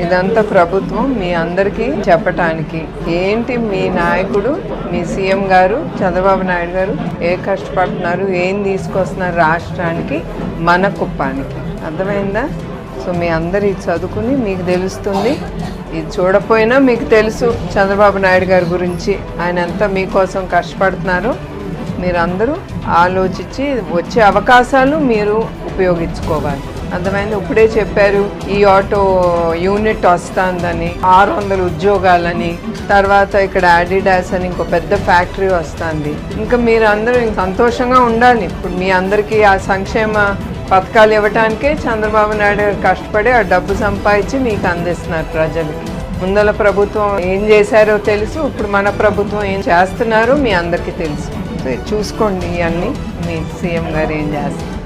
ఇదంతా ప్రభుత్వం మీ అందరికీ చెప్పటానికి ఏంటి మీ నాయకుడు మీ సీఎం గారు చంద్రబాబు నాయుడు గారు ఏ కష్టపడుతున్నారు, ఏం తీసుకొస్తున్నారు రాష్ట్రానికి, మన కుప్పానికి. అర్థమైందా? సో మీ అందరు ఇది చదువుకుని మీకు తెలుస్తుంది. ఇది చూడపోయినా మీకు తెలుసు చంద్రబాబు నాయుడు గారి గురించి, ఆయన ఎంత మీకోసం కష్టపడుతున్నారో. మీరందరూ ఆలోచించి వచ్చే అవకాశాలు మీరు ఉపయోగించుకోవాలి. అర్థమైంది? ఇప్పుడే చెప్పారు ఈ ఆటో యూనిట్ వస్తుందని, 600 ఉద్యోగాలని, తర్వాత ఇక్కడ అడిడాస్ అని ఇంకో పెద్ద ఫ్యాక్టరీ వస్తుంది. ఇంకా మీరు అందరూ సంతోషంగా ఉండాలి. ఇప్పుడు మీ అందరికీ ఆ సంక్షేమ పథకాలు ఇవ్వటానికే చంద్రబాబు నాయుడు గారు కష్టపడి ఆ డబ్బు సంపాదించి మీకు అందిస్తున్నారు ప్రజలకి. ముందల ప్రభుత్వం ఏం చేశారో తెలుసు, ఇప్పుడు మన ప్రభుత్వం ఏం చేస్తున్నారో మీ అందరికీ తెలుసు. చూసుకోండి ఇవన్నీ మీ సీఎం గారు ఏం చేస్తారు.